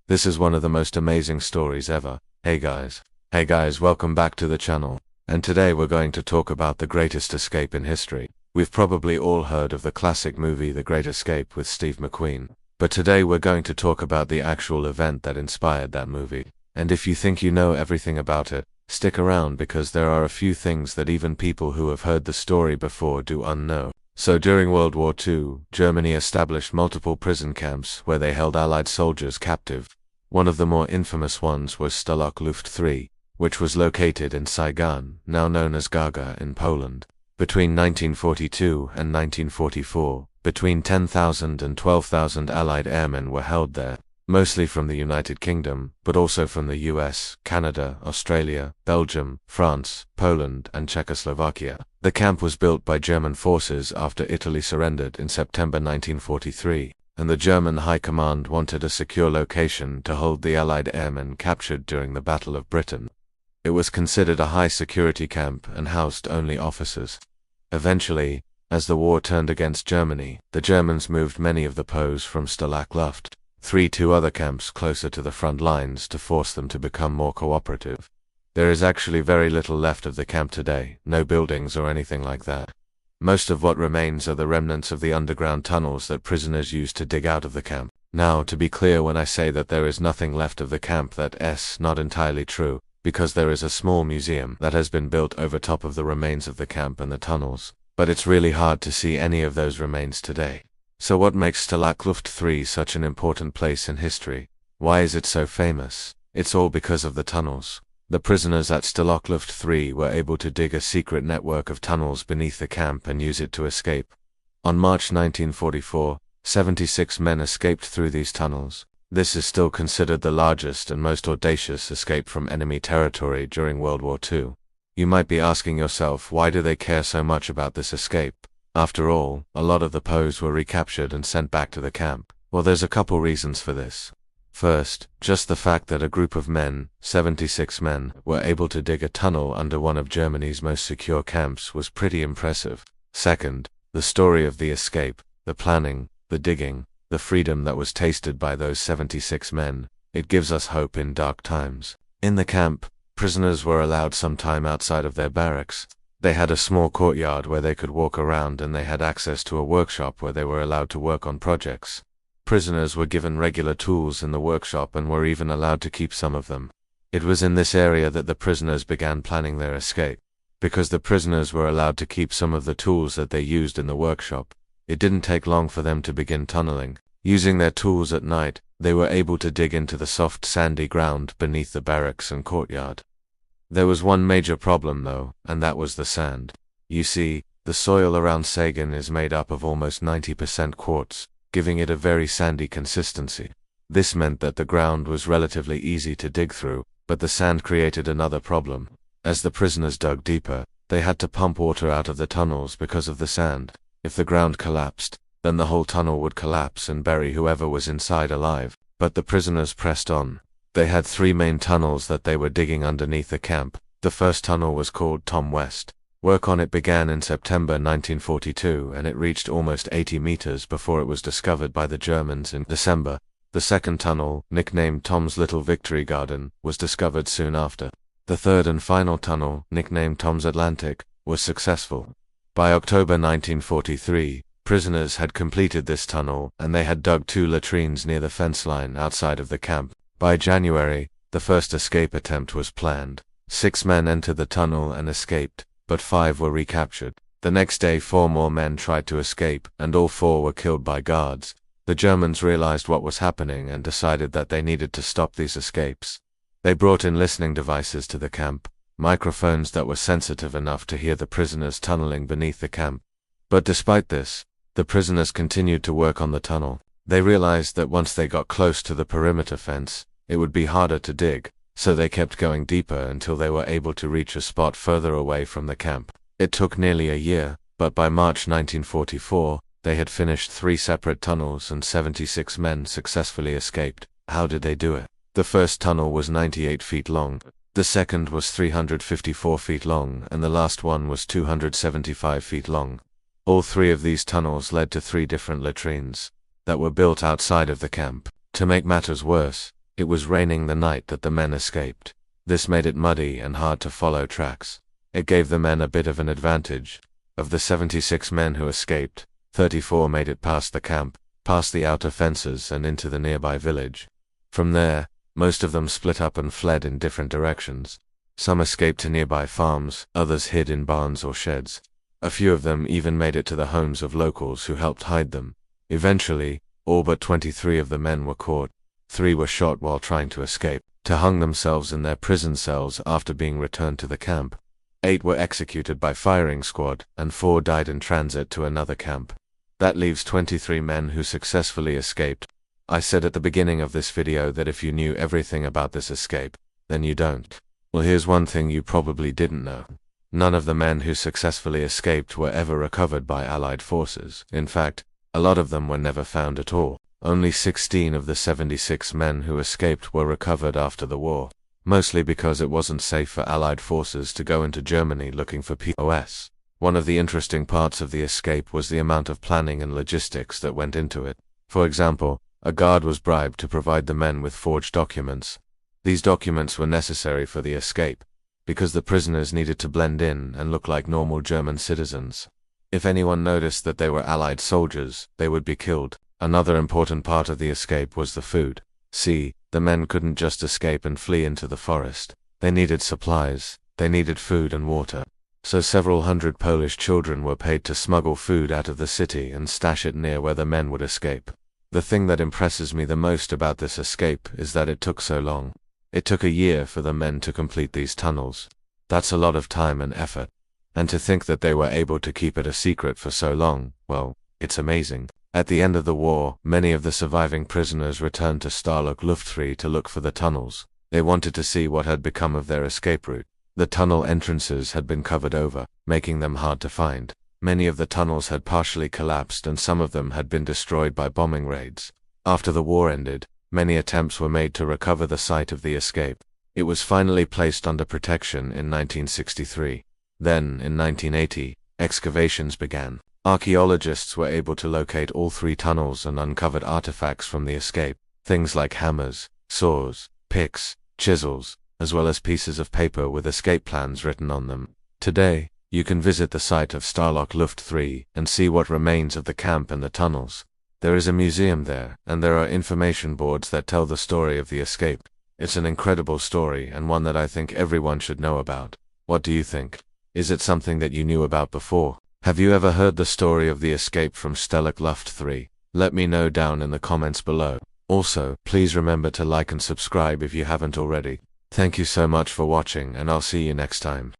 This is one of the most amazing stories ever. Hey guys, welcome back to the channel. And today we're going to talk about the greatest escape in history. We've probably all heard of the classic movie The Great Escape with Steve McQueen. But today we're going to talk about the actual event that inspired that movie. And if you think you know everything about it, stick around because there are a few things that even people who have heard the story before do unknow. So during World War II, Germany established multiple prison camps where they held Allied soldiers captive. One of the more infamous ones was Stalag Luft III, which was located in Saigon, now known as Gaga in Poland. Between 1942 and 1944, between 10,000 and 12,000 Allied airmen were held there, mostly from the United Kingdom, but also from the US, Canada, Australia, Belgium, France, Poland, and Czechoslovakia. The camp was built by German forces after Italy surrendered in September 1943, and the German High Command wanted a secure location to hold the Allied airmen captured during the Battle of Britain. It was considered a high-security camp and housed only officers. Eventually, as the war turned against Germany, the Germans moved many of the POWs from Stalag Luft III to other camps closer to the front lines to force them to become more cooperative. There is actually very little left of the camp today, no buildings or anything like that. Most of what remains are the remnants of the underground tunnels that prisoners used to dig out of the camp. Now, to be clear, when I say that there is nothing left of the camp, that's not entirely true, because there is a small museum that has been built over top of the remains of the camp and the tunnels, but it's really hard to see any of those remains today. So what makes Stalag Luft III such an important place in history? Why is it so famous? It's all because of the tunnels. The prisoners at Stalag Luft III were able to dig a secret network of tunnels beneath the camp and use it to escape. On March 1944, 76 men escaped through these tunnels. This is still considered the largest and most audacious escape from enemy territory during World War II. You might be asking yourself, why do they care so much about this escape? After all, a lot of the POWs were recaptured and sent back to the camp. Well, there's a couple reasons for this. First, just the fact that a group of men, 76 men, were able to dig a tunnel under one of Germany's most secure camps was pretty impressive. Second, the story of the escape, the planning, the digging, the freedom that was tasted by those 76 men, it gives us hope in dark times. In the camp, prisoners were allowed some time outside of their barracks. They had a small courtyard where they could walk around, and they had access to a workshop where they were allowed to work on projects. Prisoners were given regular tools in the workshop and were even allowed to keep some of them. It was in this area that the prisoners began planning their escape. Because the prisoners were allowed to keep some of the tools that they used in the workshop, it didn't take long for them to begin tunneling. Using their tools at night, they were able to dig into the soft sandy ground beneath the barracks and courtyard. There was one major problem though, and that was the sand. You see, the soil around Saigon is made up of almost 90% quartz, giving it a very sandy consistency. This meant that the ground was relatively easy to dig through, but the sand created another problem. As the prisoners dug deeper, they had to pump water out of the tunnels because of the sand. If the ground collapsed, then the whole tunnel would collapse and bury whoever was inside alive. But the prisoners pressed on. They had 3 main tunnels that they were digging underneath the camp. The first tunnel was called Tom West. Work on it began in September 1942, and it reached almost 80 meters before it was discovered by the Germans in December. The second tunnel, nicknamed Tom's Little Victory Garden, was discovered soon after. The third and final tunnel, nicknamed Tom's Atlantic, was successful. By October 1943, prisoners had completed this tunnel, and they had dug 2 latrines near the fence line outside of the camp. By January, the first escape attempt was planned. 6 men entered the tunnel and escaped, but 5 were recaptured. The next day 4 more men tried to escape, and all 4 were killed by guards. The Germans realized what was happening and decided that they needed to stop these escapes. They brought in listening devices to the camp, microphones that were sensitive enough to hear the prisoners tunneling beneath the camp. But despite this, the prisoners continued to work on the tunnel. They realized that once they got close to the perimeter fence, it would be harder to dig, so they kept going deeper until they were able to reach a spot further away from the camp. It took nearly a year, but by March 1944, they had finished 3 separate tunnels and 76 men successfully escaped. How did they do it? The first tunnel was 98 feet long, the second was 354 feet long, and the last one was 275 feet long. All 3 of these tunnels led to 3 different latrines that were built outside of the camp. To make matters worse, It was raining the night that the men escaped. This made it muddy and hard to follow tracks. It gave the men a bit of an advantage. Of the 76 men who escaped, 34 made it past the camp, past the outer fences and into the nearby village. From there, most of them split up and fled in different directions. Some escaped to nearby farms, others hid in barns or sheds. A few of them even made it to the homes of locals who helped hide them. Eventually, all but 23 of the men were caught. 3 were shot while trying to escape, to hung themselves in their prison cells after being returned to the camp. 8 were executed by firing squad, and 4 died in transit to another camp. That leaves 23 men who successfully escaped. I said at the beginning of this video that if you knew everything about this escape, then you don't. Well, here's one thing you probably didn't know. None of the men who successfully escaped were ever recovered by Allied forces. In fact, a lot of them were never found at all. Only 16 of the 76 men who escaped were recovered after the war, mostly because it wasn't safe for Allied forces to go into Germany looking for POWs. One of the interesting parts of the escape was the amount of planning and logistics that went into it. For example, a guard was bribed to provide the men with forged documents. These documents were necessary for the escape, because the prisoners needed to blend in and look like normal German citizens. If anyone noticed that they were Allied soldiers, they would be killed. Another important part of the escape was the food. See, the men couldn't just escape and flee into the forest. They needed supplies, they needed food and water. So several hundred Polish children were paid to smuggle food out of the city and stash it near where the men would escape. The thing that impresses me the most about this escape is that it took so long. It took a year for the men to complete these tunnels. That's a lot of time and effort. And to think that they were able to keep it a secret for so long, well, it's amazing. At the end of the war, many of the surviving prisoners returned to Stalag Luft III to look for the tunnels. They wanted to see what had become of their escape route. The tunnel entrances had been covered over, making them hard to find. Many of the tunnels had partially collapsed and some of them had been destroyed by bombing raids. After the war ended, many attempts were made to recover the site of the escape. It was finally placed under protection in 1963. Then, in 1980, excavations began. Archaeologists were able to locate all 3 tunnels and uncovered artifacts from the escape, things like hammers, saws, picks, chisels, as well as pieces of paper with escape plans written on them. Today, you can visit the site of Stalag Luft III and see what remains of the camp and the tunnels. There is a museum there, and there are information boards that tell the story of the escape. It's an incredible story and one that I think everyone should know about. What do you think? Is it something that you knew about before? Have you ever heard the story of the escape from Stalag Luft III? Let me know down in the comments below. Also, please remember to like and subscribe if you haven't already. Thank you so much for watching and I'll see you next time.